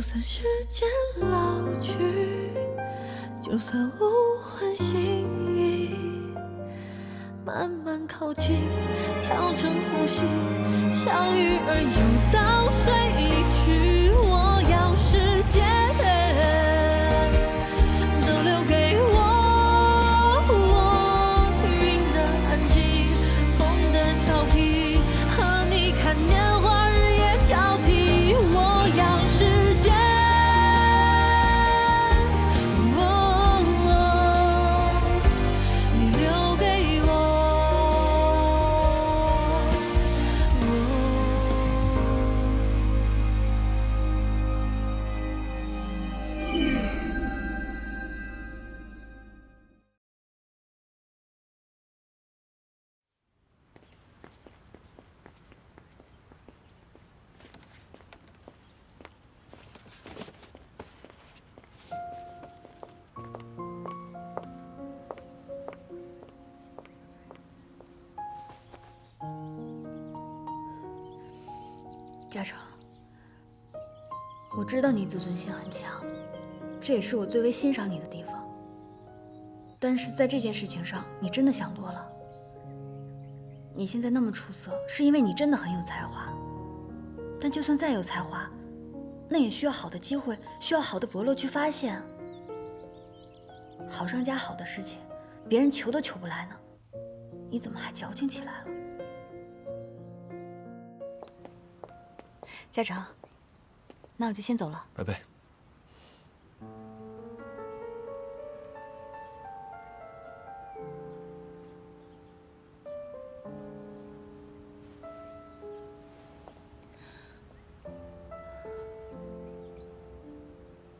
算时间老去，就算无关心意，慢慢靠近，调整呼吸，像鱼儿游到水里去。我要时间都留给我，云的安静，风的调皮，和你看年华日夜交替。我要时间，你留给我。嘉诚，我知道你自尊心很强，这也是我最为欣赏你的地方。但是在这件事情上，你真的想多了。你现在那么出色，是因为你真的很有才华。但就算再有才华，那也需要好的机会，需要好的伯乐去发现。好上加好的事情，别人求都求不来呢，你怎么还矫情起来了？嘉诚，那我就先走了。拜拜。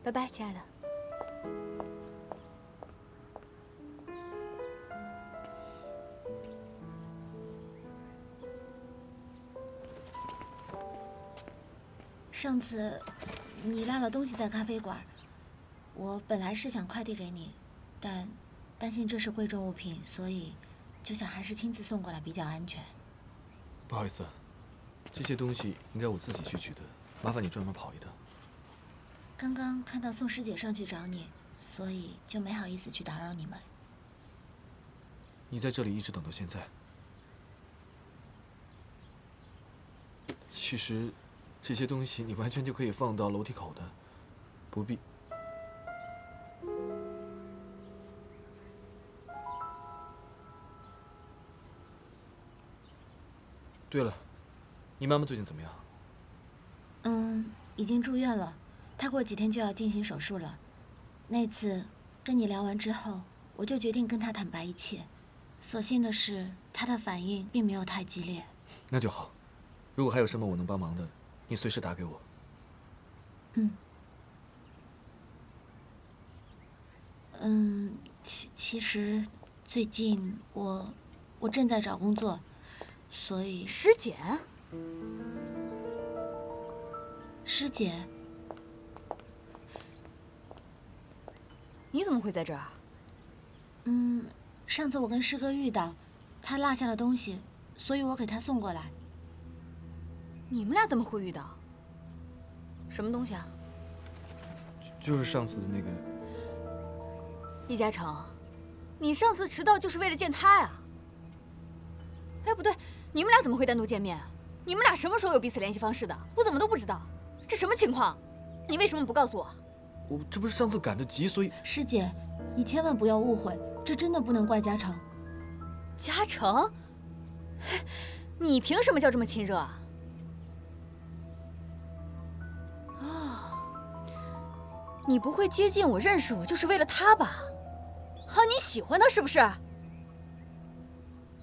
拜拜，亲爱的。上次你落了东西在咖啡馆，我本来是想快递给你，但担心这是贵重物品，所以就想还是亲自送过来比较安全。不好意思，这些东西应该我自己去取的，麻烦你专门跑一趟。刚刚看到宋师姐上去找你，所以就没好意思去打扰你们。你在这里一直等到现在。其实，这些东西你完全就可以放到楼梯口的，不必。对了，你妈妈最近怎么样？已经住院了，她过几天就要进行手术了。那次跟你聊完之后，我就决定跟她坦白一切。所幸的是，她的反应并没有太激烈。那就好。如果还有什么我能帮忙的，你随时打给我。其实最近我正在找工作，所以师姐，师姐，你怎么会在这儿？上次我跟师哥遇到，他落下了东西，所以我给他送过来。你们俩怎么会遇到？什么东西啊？就是上次的那个。易嘉诚，你上次迟到就是为了见他呀？哎，不对，你们俩怎么会单独见面？你们俩什么时候有彼此联系方式的？我怎么都不知道，这什么情况？你为什么不告诉我？我这不是上次赶得急，所以……师姐，你千万不要误会，这真的不能怪嘉诚。嘉诚，你凭什么叫这么亲热啊？你不会接近我、认识我，就是为了他吧？啊，你喜欢他是不是？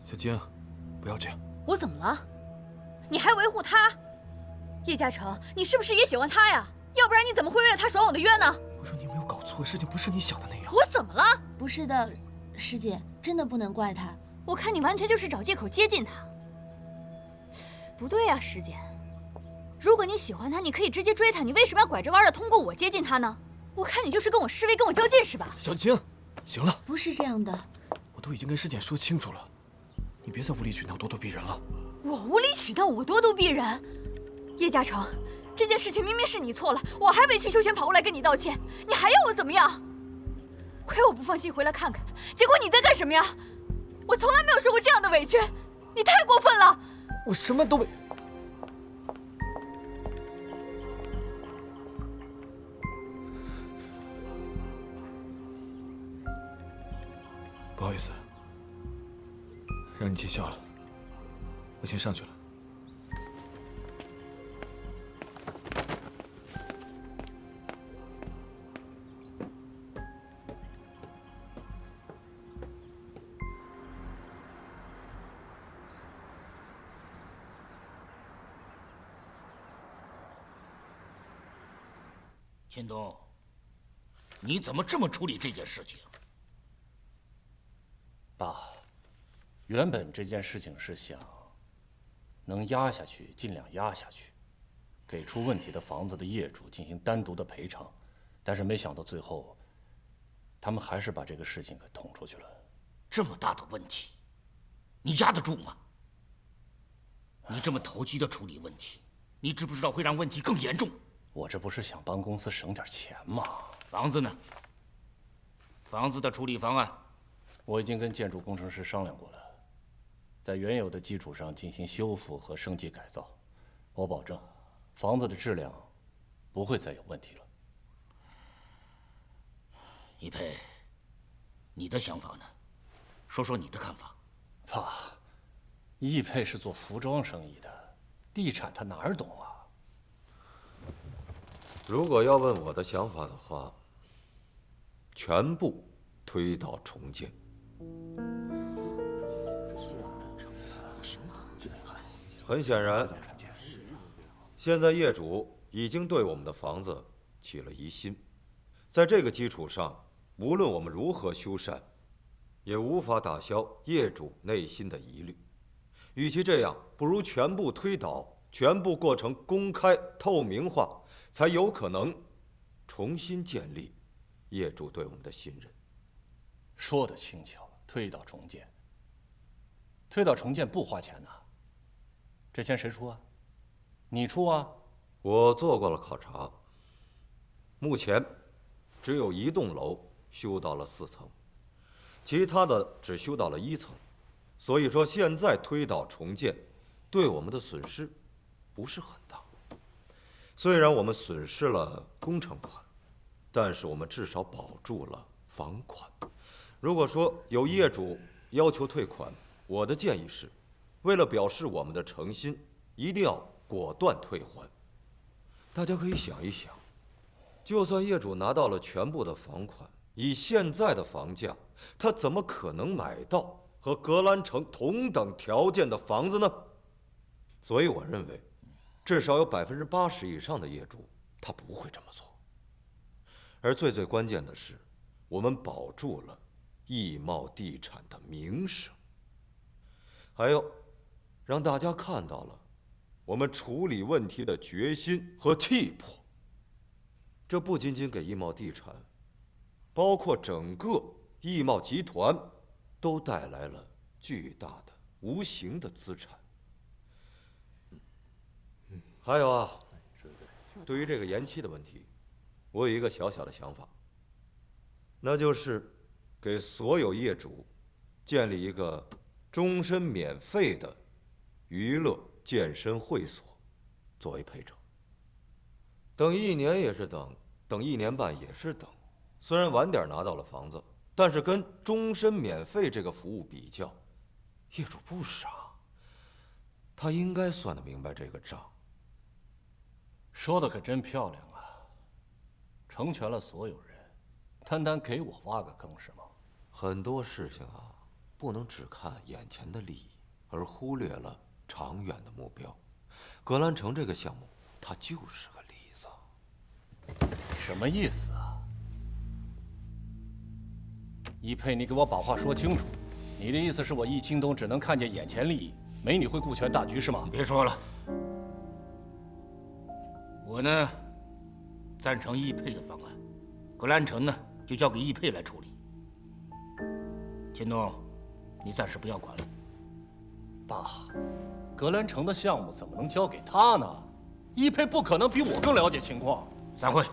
小晶，不要这样。我怎么了？你还维护他？叶嘉诚，你是不是也喜欢他呀？要不然你怎么会为了他爽我的约呢？我说你有没有搞错，事情不是你想的那样。我怎么了？不是的，师姐，真的不能怪他。我看你完全就是找借口接近他。不对呀，师姐，如果你喜欢他，你可以直接追他，你为什么要拐着弯的通过我接近他呢？我看你就是跟我示威，跟我较劲是吧？小晶，行了，不是这样的，我都已经跟师姐说清楚了，你别再无理取闹、咄咄逼人了。我无理取闹，我咄咄逼人？叶嘉诚，这件事情明明是你错了，我还委曲求全跑过来跟你道歉，你还要我怎么样？亏我不放心回来看看，结果你在干什么呀？我从来没有受过这样的委屈，你太过分了！我什么都没……不好意思，让你见笑了，我先上去了。秦东，你怎么这么处理这件事情？爸，原本这件事情是想能压下去尽量压下去，给出问题的房子的业主进行单独的赔偿，但是没想到最后，他们还是把这个事情给捅出去了。这么大的问题，你压得住吗？你这么投机的处理问题，你知不知道会让问题更严重？我这不是想帮公司省点钱吗？房子呢？房子的处理方案，我已经跟建筑工程师商量过了，在原有的基础上进行修复和升级改造。我保证，房子的质量不会再有问题了。一佩，你的想法呢？说说你的看法。爸，易佩是做服装生意的，地产他哪儿懂啊？如果要问我的想法的话，全部推倒重建。很显然，现在业主已经对我们的房子起了疑心，在这个基础上，无论我们如何修缮，也无法打消业主内心的疑虑。与其这样，不如全部推倒，全部过程公开透明化，才有可能重新建立业主对我们的信任。说得轻巧了，推倒重建。推倒重建不花钱呐，这钱谁出啊？你出啊？我做过了考察，目前只有一栋楼修到了4层，其他的只修到了1层。所以说，现在推倒重建对我们的损失不是很大。虽然我们损失了工程款，但是我们至少保住了房款。如果说有业主要求退款，我的建议是，为了表示我们的诚心，一定要果断退还。大家可以想一想，就算业主拿到了全部的房款，以现在的房价，他怎么可能买到和格兰城同等条件的房子呢？所以我认为，至少有80%以上的业主他不会这么做。而最关键的是，我们保住了易茂地产的名声，还有让大家看到了我们处理问题的决心和气魄。这不仅仅给易茂地产，包括整个易茂集团都带来了巨大的无形的资产。还有啊，对于这个延期的问题，我有一个小小的想法，那就是给所有业主建立一个终身免费的娱乐健身会所作为赔偿。等1年也是等，等1年半也是等。虽然晚点拿到了房子，但是跟终身免费这个服务比较，业主不傻，他应该算得明白这个账。说的可真漂亮啊！成全了所有人，单单给我挖个坑是吗？很多事情啊，不能只看眼前的利益，而忽略了长远的目标。格兰城这个项目，它就是个例子。什么意思啊？易佩，你给我把话说清楚。你的意思是我易清东只能看见眼前利益，没你会顾全大局是吗？别说了，我呢赞成易佩的方案，格兰城呢就交给易佩来处理。秦东，你暂时不要管了。爸，格兰城的项目怎么能交给他呢？一佩不可能比我更了解情况。散会。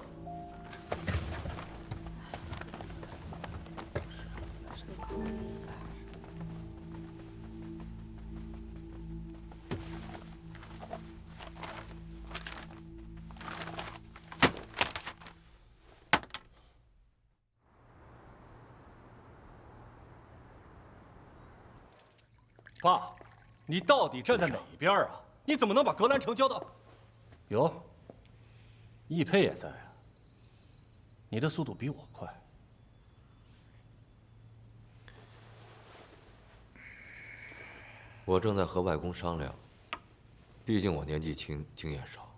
爸，你到底站在哪一边啊？你怎么能把格兰城交到？哟，易佩也在啊。你的速度比我快。我正在和外公商量，毕竟我年纪轻，经验少，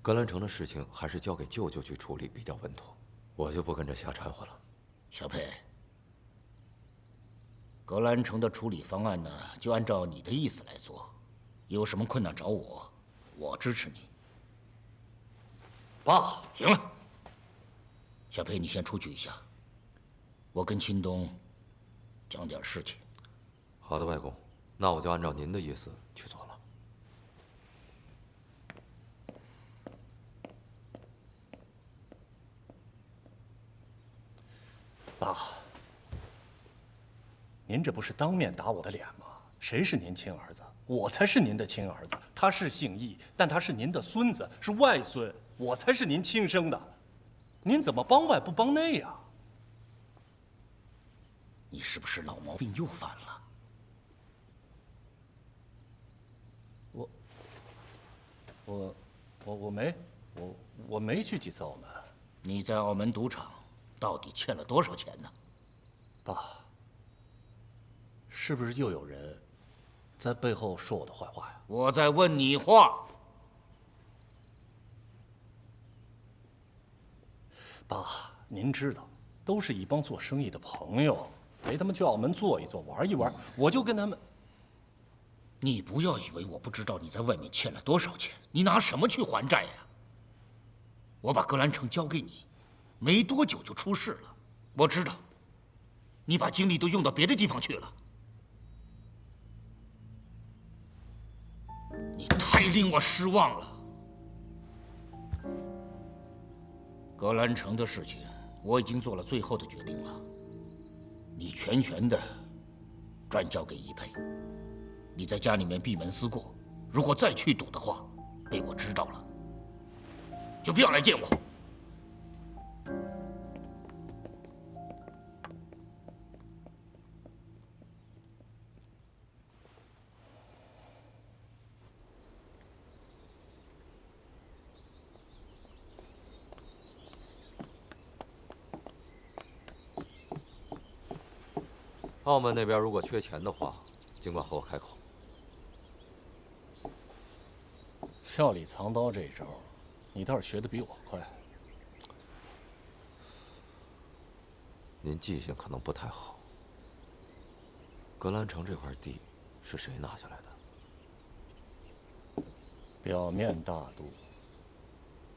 格兰城的事情还是交给舅舅去处理比较稳妥，我就不跟着瞎掺和了。小佩，格兰城的处理方案呢，就按照你的意思来做，有什么困难找我，我支持你。爸，行了，小佩，你先出去一下，我跟秦东讲点事情。好的，外公，那我就按照您的意思去做了。爸，您这不是当面打我的脸吗？谁是您亲儿子？我才是您的亲儿子。他是姓易，但他是您的孙子，是外孙，我才是您亲生的。您怎么帮外不帮内呀？你是不是老毛病又犯了？我没去几次澳门。你在澳门赌场到底欠了多少钱呢？爸，是不是又有人在背后说我的坏话呀？我在问你话。爸，您知道，都是一帮做生意的朋友，陪他们去澳门坐一坐、玩一玩，我就跟他们。你不要以为我不知道你在外面欠了多少钱，你拿什么去还债呀？我把格兰城交给你，没多久就出事了。我知道，你把精力都用到别的地方去了。你太令我失望了。格兰城的事情，我已经做了最后的决定了，你全权的转交给一佩。你在家里面闭门思过，如果再去赌的话，被我知道了，就不要来见我。澳门那边如果缺钱的话，尽管和我开口。笑里藏刀这一招，你倒是学得比我快。您记性可能不太好。格兰城这块地是谁拿下来的？表面大度，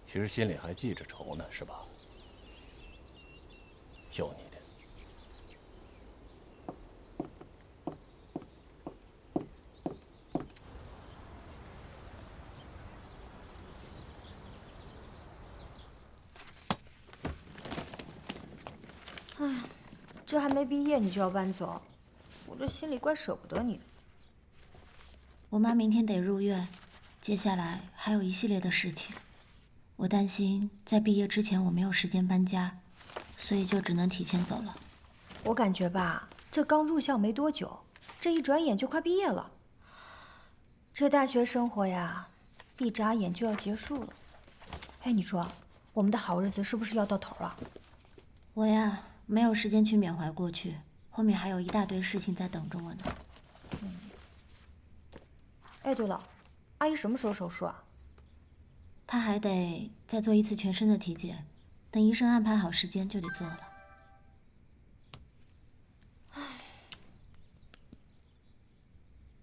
其实心里还记着仇呢，是吧？有你的。这还没毕业你就要搬走，我这心里怪舍不得你的。我妈明天得入院，接下来还有一系列的事情，我担心在毕业之前我没有时间搬家，所以就只能提前走了。我感觉吧，这刚入校没多久，这一转眼就快毕业了。这大学生活呀，一眨眼就要结束了。哎，你说，我们的好日子是不是要到头了？我呀，没有时间去缅怀过去，后面还有一大堆事情在等着我呢。哎，对了，阿姨什么时候手术啊？她还得再做一次全身的体检，等医生安排好时间就得做了。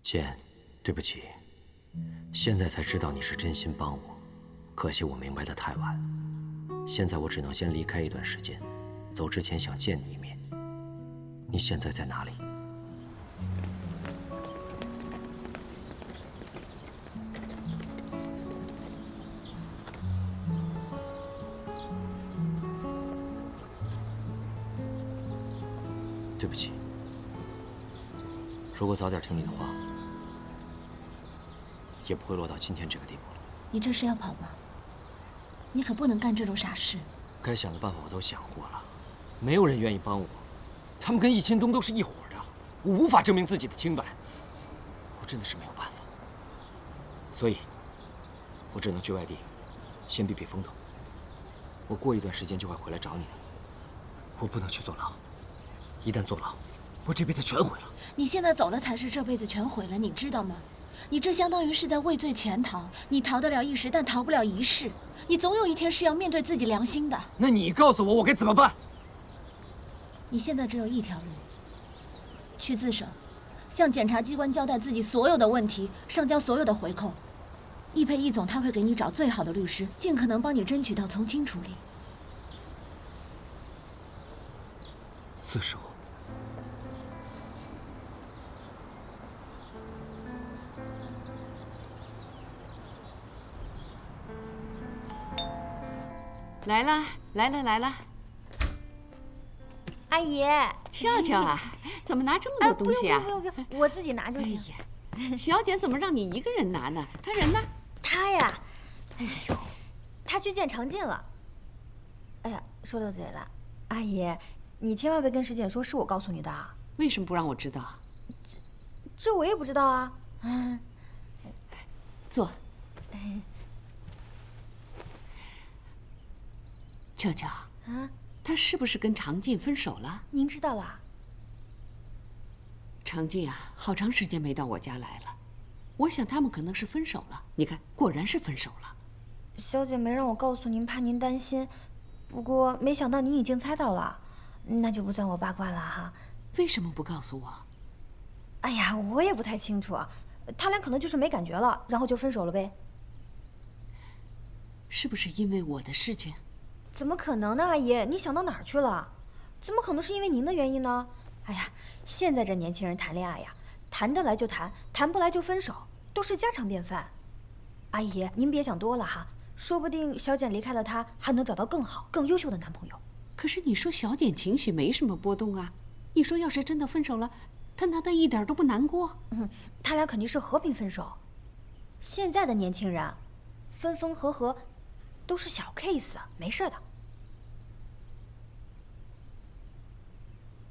倩，对不起，现在才知道你是真心帮我，可惜我明白得太晚。现在我只能先离开一段时间，走之前想见你一面。你现在在哪里？如果早点听你的话，也不会落到今天这个地步了。你这是要跑吗？你可不能干这种傻事。该想的办法我都想过了，没有人愿意帮我。他们跟易钦东都是一伙的，我无法证明自己的清白。我真的是没有办法，所以，我只能去外地，先避避风头。我过一段时间就会回来找你的。我不能去坐牢，一旦坐牢，我这辈子全毁了。你现在走了才是这辈子全毁了，你知道吗？你这相当于是在畏罪潜逃，你逃得了一时，但逃不了一世。你总有一天是要面对自己良心的。那你告诉我，我该怎么办？你现在只有一条路，去自首，向检察机关交代自己所有的问题，上交所有的回扣。易佩易总他会给你找最好的律师，尽可能帮你争取到从轻处理。自首。来了，来了，来了！阿姨，俏俏啊，怎么拿这么多东西啊？不用，我自己拿就行。小简怎么让你一个人拿呢？他人呢？他呀，哎呦，他去见常进了。哎呀，说到嘴了，阿姨，你千万别跟石简说是我告诉你的啊。为什么不让我知道？这我也不知道啊。坐。俏俏啊，他是不是跟常进分手了？您知道了？常进啊，好长时间没到我家来了，我想他们可能是分手了。你看，果然是分手了。小姐没让我告诉您，怕您担心。不过没想到您已经猜到了，那就不算我八卦了哈。为什么不告诉我？哎呀，我也不太清楚啊。他俩可能就是没感觉了，然后就分手了呗。是不是因为我的事情？怎么可能呢，阿姨？你想到哪儿去了？怎么可能是因为您的原因呢？哎呀，现在这年轻人谈恋爱呀，谈得来就谈，谈不来就分手，都是家常便饭。阿姨，您别想多了哈，说不定小简离开了他，还能找到更好、更优秀的男朋友。可是你说小简情绪没什么波动啊，你说要是真的分手了，他难道一点都不难过？他俩肯定是和平分手。现在的年轻人，分分合合，都是小 case， 没事的。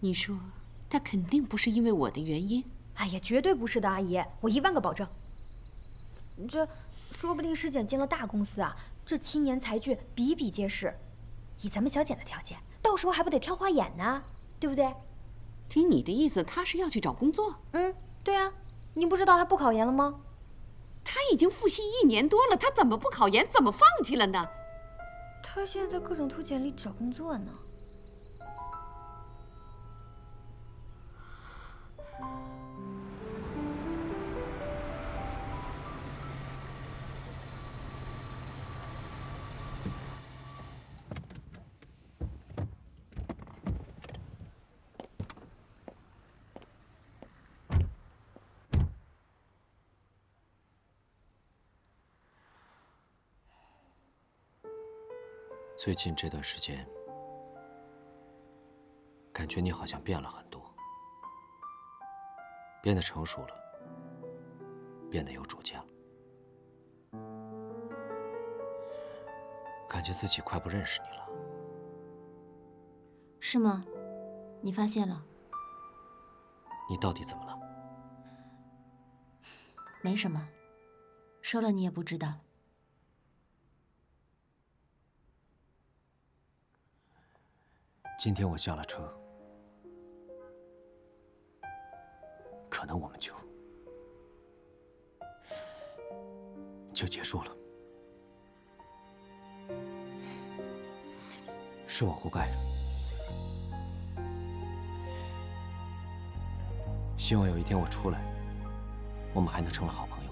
你说他肯定不是因为我的原因？哎呀，绝对不是的，阿姨，我10000个保证。这说不定石简进了大公司啊，这青年才俊比比皆是。以咱们小简的条件，到时候还不得挑花眼呢，对不对？听你的意思，他是要去找工作？对啊，你不知道他不考研了吗？他已经复习1年多了，他怎么不考研？怎么放弃了呢？他现在在各种投简历找工作呢。最近这段时间，感觉你好像变了很多，变得成熟了，变得有主见了，感觉自己快不认识你了。是吗？你发现了？你到底怎么了？没什么，说了你也不知道。今天我下了车，可能我们就结束了。是我活该。希望有一天我出来，我们还能成为好朋友。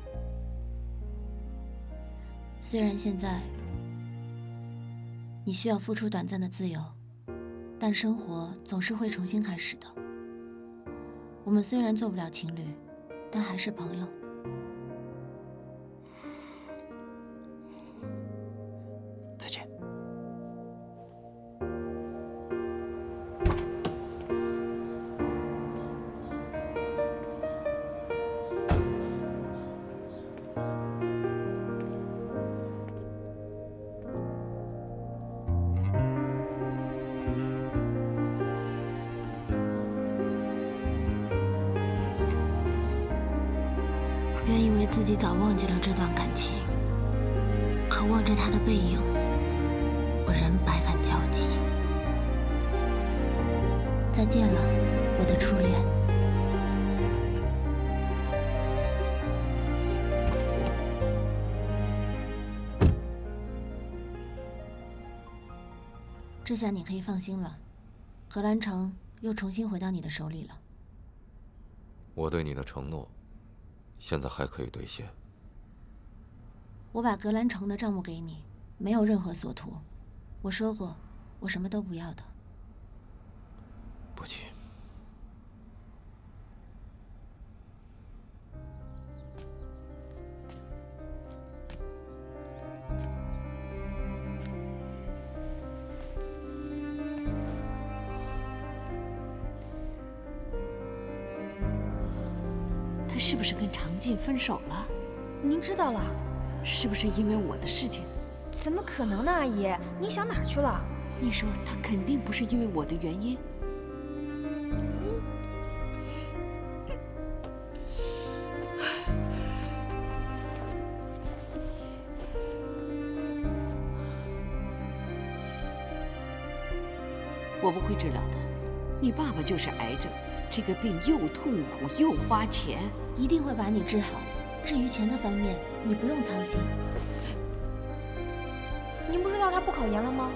虽然现在你需要付出短暂的自由，但生活总是会重新开始的。我们虽然做不了情侣，但还是朋友。再见。为自己早忘记了这段感情，可望着他的背影，我仍百感交集。再见了，我的初恋。这下你可以放心了，格兰城又重新回到你的手里了。我对你的承诺，现在还可以兑现。我把格兰城的账目给你，没有任何所图。我说过，我什么都不要的。不急。他是不是跟常静分手了？您知道了？是不是因为我的事情？怎么可能呢，阿姨？您想哪儿去了？你说他肯定不是因为我的原因。我不会治疗的，你爸爸就是癌症，这个病又痛苦又花钱，一定会把你治好。至于钱的方面，你不用操心。您不知道他不考研了吗？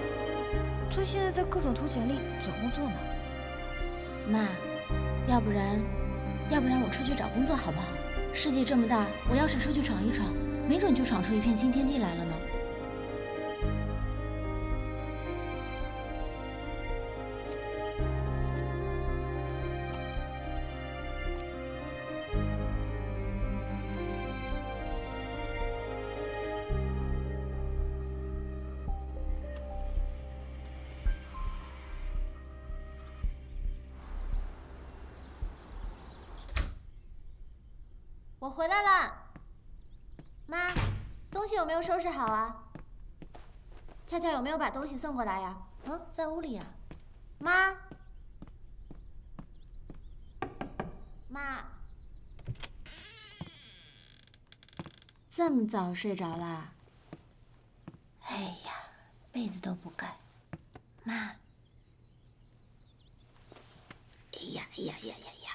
他现在在各种投简历找工作呢。妈，要不然我出去找工作好不好？世界这么大，我要是出去闯一闯，没准就闯出一片新天地来了呢。我回来了，妈，东西有没有收拾好啊？俏俏有没有把东西送过来呀？在屋里呀。妈，妈，这么早睡着啦？哎呀，被子都不盖，妈，哎呀哎呀呀呀呀！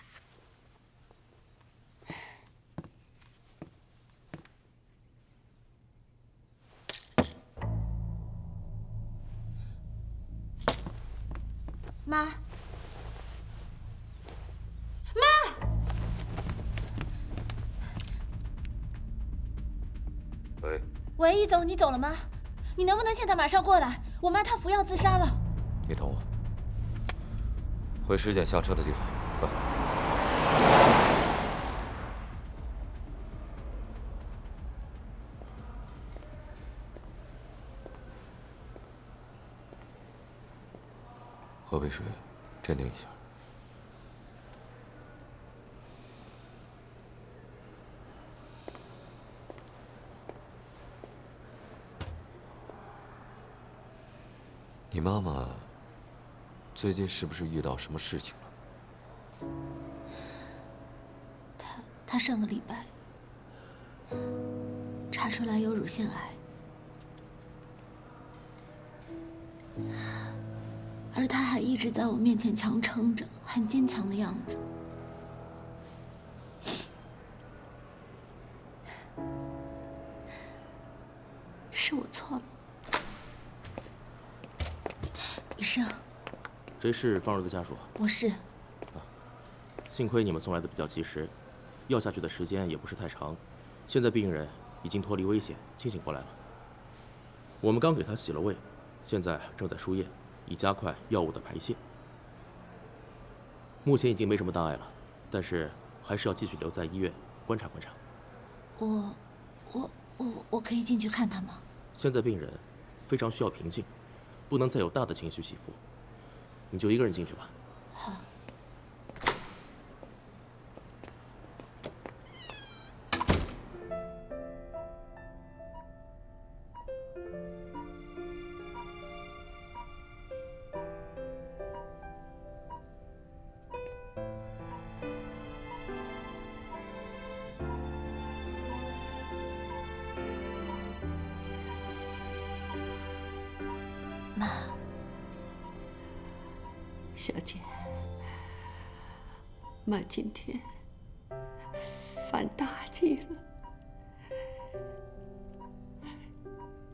妈，喂，喂，易总，你走了吗？你能不能现在马上过来？我妈她服药自杀了。你等我，回尸检下车的地方，快！喝杯水，镇定一下。你妈妈最近是不是遇到什么事情了？她上个礼拜查出来有乳腺癌，而她还一直在我面前强撑着，很坚强的样子。是我错了。医生，谁是方柔的家属？我是。幸亏你们送来的比较及时，药下去的时间也不是太长，现在病人已经脱离危险，清醒过来了。我们刚给他洗了胃，现在正在输液，以加快药物的排泄。目前已经没什么大碍了，但是还是要继续留在医院观察观察。我可以进去看他吗？现在病人非常需要平静，不能再有大的情绪起伏。你就一个人进去吧。好。小姐，妈今天犯大忌了，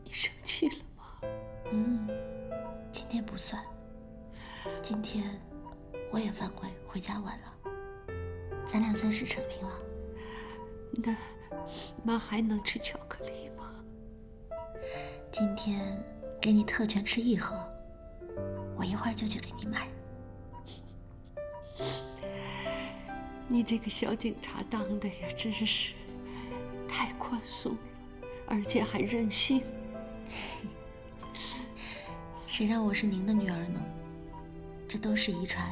你生气了吗？今天不算。今天我也犯规，回家晚了，咱俩算是扯平了。那妈还能吃巧克力吗？今天给你特权吃1盒，我一会儿就去给你买。你这个小警察当的呀，真是太宽松了，而且还任性。谁让我是您的女儿呢？这都是遗传。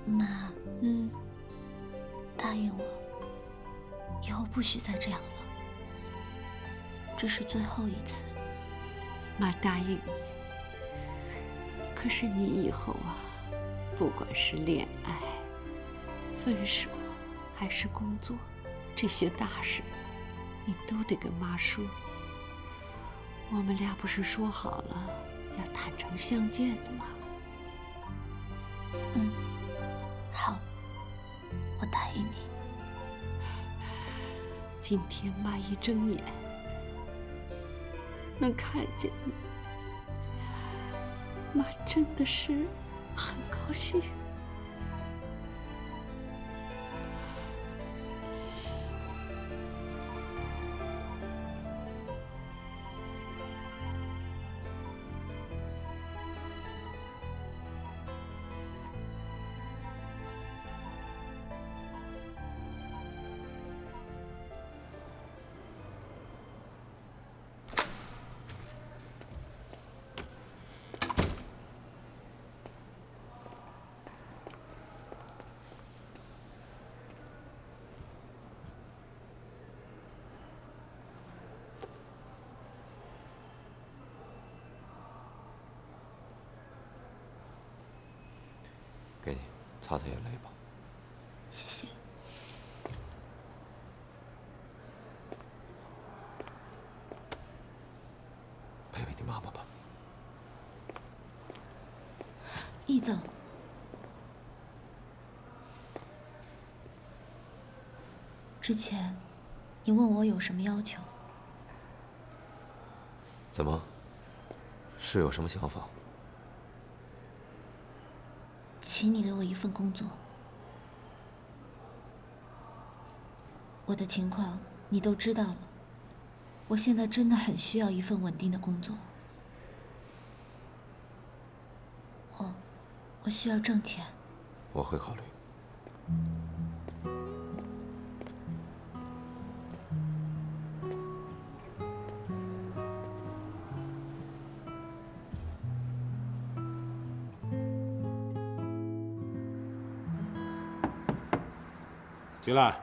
妈，答应我，以后不许再这样了。这是最后一次。妈答应你。可是你以后啊，不管是恋爱、分手，还是工作，这些大事，你都得跟妈说。我们俩不是说好了要坦诚相见的吗？好，我答应你。今天妈一睁眼，能看见你，妈真的是很高兴。给你擦擦眼泪吧。谢谢。陪陪你妈妈吧。易总，之前你问我有什么要求？怎么？是有什么想法？请你给我一份工作。我的情况你都知道了，我现在真的很需要一份稳定的工作。我需要挣钱。我会考虑。进来。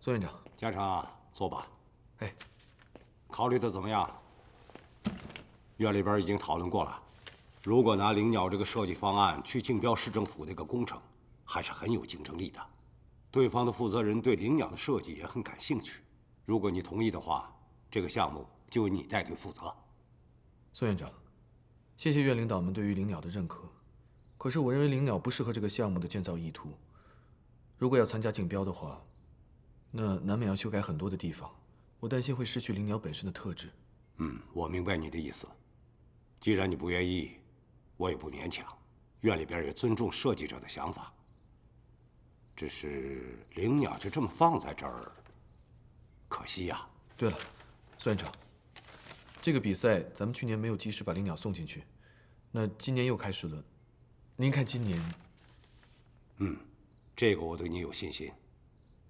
宋院长，家常，坐吧。哎，考虑的怎么样？院里边已经讨论过了，如果拿灵鸟这个设计方案去竞标市政府那个工程，还是很有竞争力的。对方的负责人对灵鸟的设计也很感兴趣。如果你同意的话，这个项目就由你带队负责。宋院长，谢谢院领导们对于灵鸟的认可。可是我认为灵鸟不适合这个项目的建造意图。如果要参加竞标的话，那难免要修改很多的地方，我担心会失去灵鸟本身的特质。我明白你的意思。既然你不愿意，我也不勉强。院里边也尊重设计者的想法。只是灵鸟就这么放在这儿，可惜呀。对了，宋院长，这个比赛咱们去年没有及时把灵鸟送进去，那今年又开始了。您看今年，这个我对你有信心。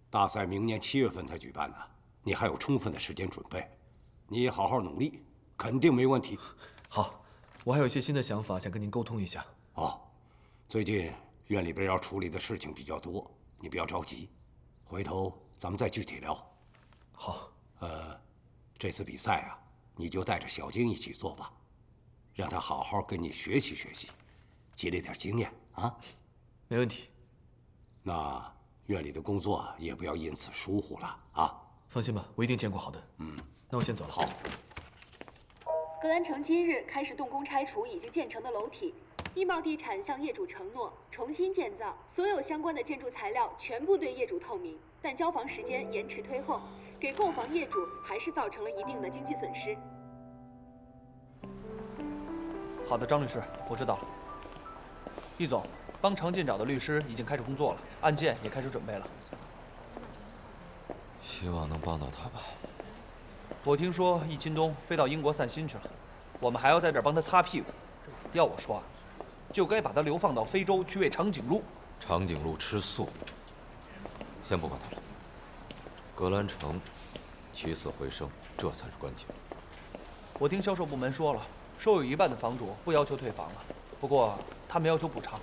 大赛明年7月份才举办呢，你还有充分的时间准备。你好好努力，肯定没问题。好，我还有一些新的想法想跟您沟通一下。最近院里边要处理的事情比较多，你不要着急，回头咱们再具体聊。好。这次比赛啊，你就带着小晶一起做吧，让他好好跟你学习学习，积累点经验啊。没问题。那院里的工作也不要因此疏忽了啊！放心吧，我一定兼顾好的。那我先走了。好。格兰城今日开始动工拆除已经建成的楼体。易茂地产向业主承诺重新建造，所有相关的建筑材料全部对业主透明，但交房时间延迟推后，给购房业主还是造成了一定的经济损失。好的，张律师，我知道了。易总，帮常进找的律师已经开始工作了，案件也开始准备了。希望能帮到他吧。我听说易钦东飞到英国散心去了，我们还要在这儿帮他擦屁股。要我说啊，就该把他流放到非洲去喂长颈鹿。长颈鹿吃素。先不管他了。格兰城起死回生，这才是关键。我听销售部门说了，收有一半的房主不要求退房了，不过他们要求补偿。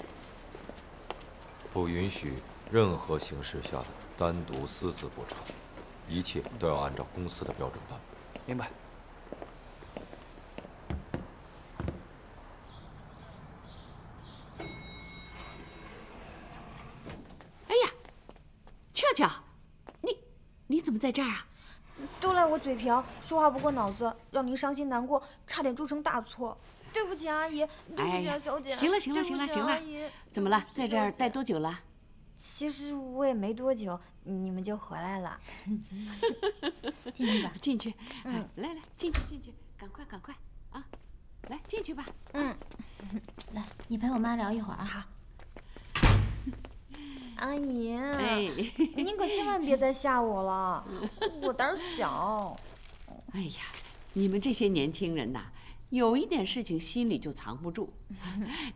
不允许任何形式下的单独私自补偿，一切都要按照公司的标准办。明白。俏，你怎么在这儿啊？都赖我嘴瓢，说话不过脑子，让您伤心难过，差点铸成大错。对不起，阿姨，对不起啊，小姐。行了，怎么了？在这儿待多久了？其实我也没多久，你们就回来了。进去吧，进去。来，进去，赶快啊！来，进去吧。来，你陪我妈聊一会儿啊。好。阿姨，您可千万别再吓我了，我胆小。哎呀，你们这些年轻人呐，有一点事情心里就藏不住。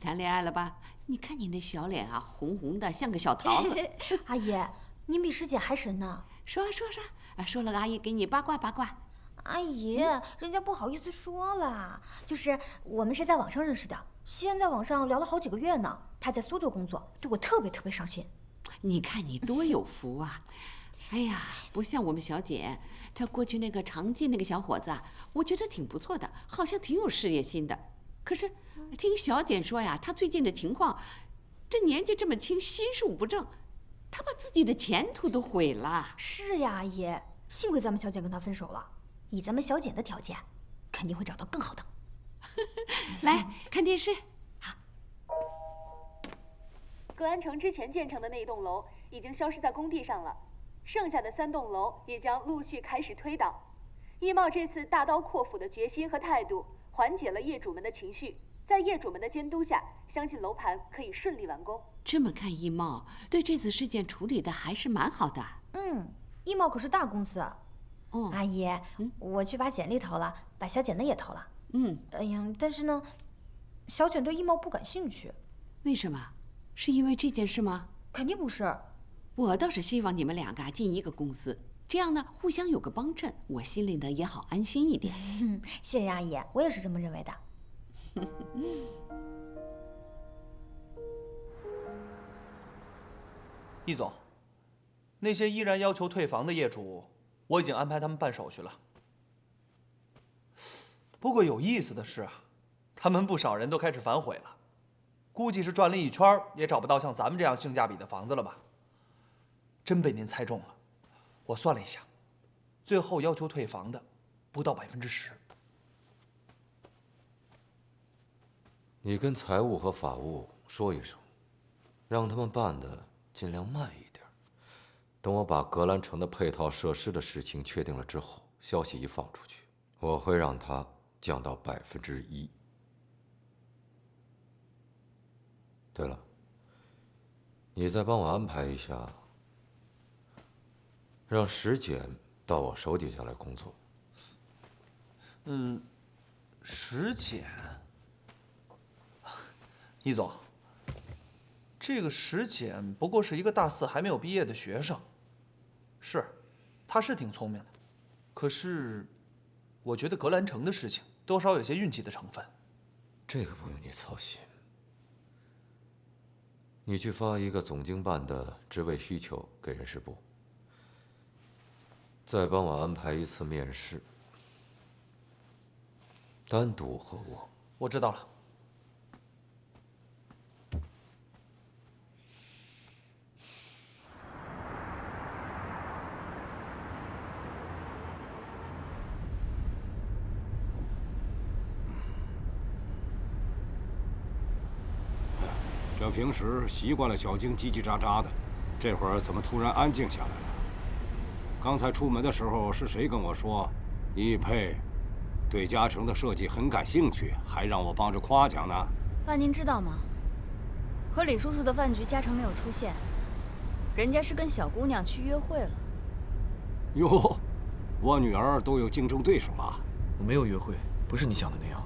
谈恋爱了吧？你看你那小脸啊，红红的，像个小桃子。阿姨，您比师姐还神呢。说，说了，阿姨给你八卦。阿姨，人家不好意思说了，就是我们是在网上认识的，先在网上聊了好几个月呢。他在苏州工作，对我特别上心。你看你多有福啊！哎呀，不像我们小姐，她过去那个常进那个小伙子啊，我觉得挺不错的，好像挺有事业心的。可是听小姐说呀，他最近的情况，这年纪这么轻，心术不正，他把自己的前途都毁了。是呀，阿姨，幸亏咱们小姐跟他分手了，以咱们小姐的条件，肯定会找到更好的。来看电视。格兰城之前建成的那栋楼已经消失在工地上了，剩下的3栋楼也将陆续开始推倒。易茂这次大刀阔斧的决心和态度，缓解了业主们的情绪，在业主们的监督下，相信楼盘可以顺利完工。这么看，易茂对这次事件处理的还是蛮好的。易茂可是大公司。阿姨，我去把简历投了，把小简的也投了。哎呀，但是呢，小简对易茂不感兴趣。为什么？是因为这件事吗？肯定不是。我倒是希望你们两个进一个公司，这样呢，互相有个帮衬，我心里呢也好安心一点。谢谢阿姨，我也是这么认为的。易总，那些依然要求退房的业主，我已经安排他们办手续了。不过有意思的是啊，他们不少人都开始反悔了。估计是转了一圈也找不到像咱们这样性价比的房子了吧？真被您猜中了。我算了一下，最后要求退房的不到10%。你跟财务和法务说一声，让他们办的尽量慢一点。等我把格兰城的配套设施的事情确定了之后，消息一放出去，我会让它降到1%。对了，你再帮我安排一下，让石简到我手底下来工作。石简，易总，这个石简不过是一个大4还没有毕业的学生，是，他是挺聪明的，可是，我觉得格兰城的事情多少有些运气的成分。这个不用你操心。你去发一个总经办的职位需求给人事部，再帮我安排一次面试，单独和我。我知道了。这平时习惯了小晶叽叽喳喳的，这会儿怎么突然安静下来了？刚才出门的时候是谁跟我说，一佩对嘉诚的设计很感兴趣，还让我帮着夸奖呢？爸，您知道吗？和李叔叔的饭局，嘉诚没有出现，人家是跟小姑娘去约会了。哟，我女儿都有竞争对手了。我没有约会，不是你想的那样。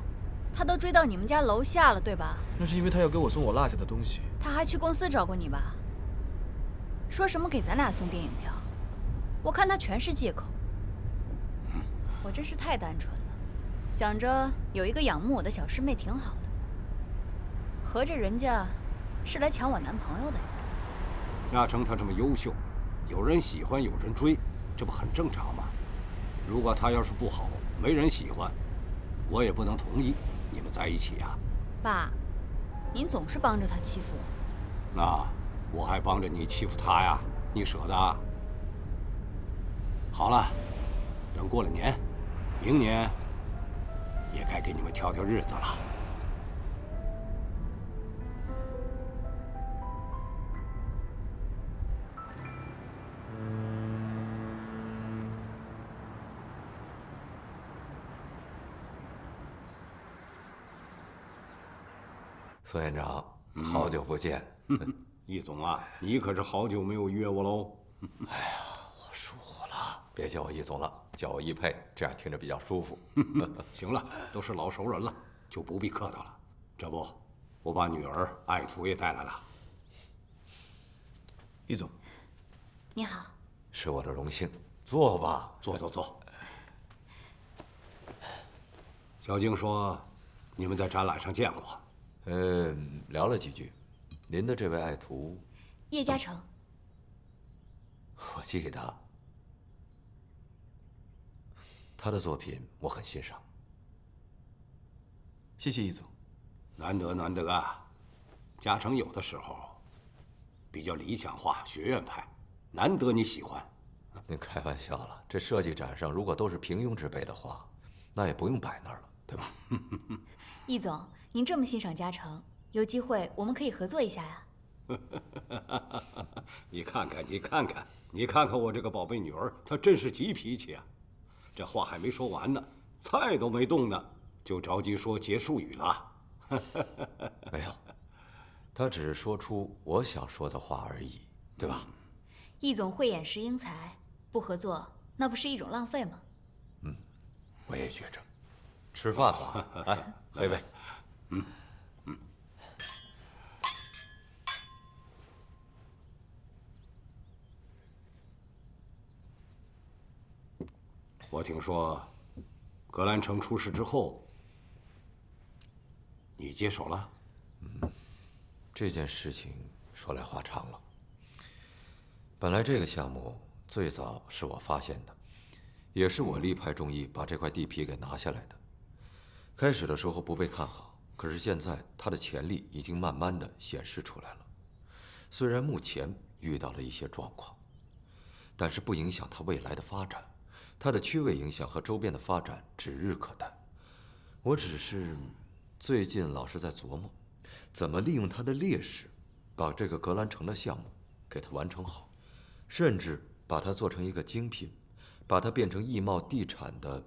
他都追到你们家楼下了，对吧？那是因为他要给我送我落下的东西。他还去公司找过你吧？说什么给咱俩送电影票？我看他全是借口。我真是太单纯了，想着有一个仰慕我的小师妹挺好的，合着人家是来抢我男朋友的呀。嘉诚他这么优秀，有人喜欢有人追，这不很正常吗？如果他要是不好，没人喜欢，我也不能同意你们在一起呀。爸，您总是帮着他欺负我。那我还帮着你欺负他呀？你舍得？好了，等过了年，明年也该给你们挑挑日子了。孙院长，好久不见。易总啊，你可是好久没有约我喽。哎呀，我疏忽了，别叫我易总了，叫我易佩，这样听着比较舒服。行了，都是老熟人了，就不必客套了。这不，我把女儿爱徒也带来了。易总，你好。是我的荣幸，坐吧。坐。小晶说，你们在展览上见过。聊了几句。您的这位爱徒，叶嘉诚，我记得，他的作品我很欣赏。谢谢易总。难得啊！嘉诚有的时候比较理想化、学院派，难得你喜欢。您开玩笑了，这设计展上如果都是平庸之辈的画，那也不用摆那儿了，对吧？易总，您这么欣赏嘉诚，有机会我们可以合作一下呀。你看看我这个宝贝女儿，她真是急脾气啊！这话还没说完呢，菜都没动呢，就着急说结束语了。没有，她只是说出我想说的话而已，对吧？易总慧眼识英才，不合作那不是一种浪费吗？我也觉着。吃饭吧，来喝一杯。我听说，格兰城出事之后，你接手了。这件事情说来话长了。本来这个项目最早是我发现的，也是我力排众议把这块地皮给拿下来的。开始的时候不被看好，可是现在它的潜力已经慢慢的显示出来了。虽然目前遇到了一些状况，但是不影响它未来的发展。它的区位影响和周边的发展指日可待。我只是最近老是在琢磨，怎么利用它的劣势，把这个格兰城的项目给它完成好，甚至把它做成一个精品，把它变成易茂地产的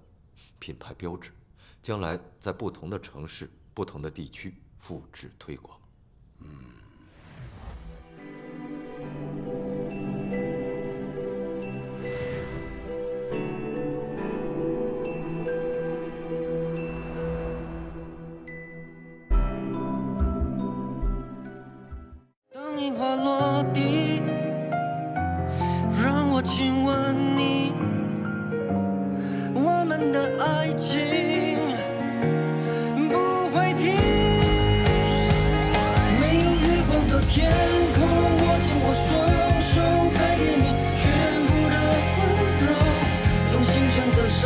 品牌标志，将来在不同的城市、不同的地区复制推广。当樱花落地，让我亲吻你，我们的爱情不会停。没有月光的天空，握紧我双手，带给你全部的温柔，用心全的善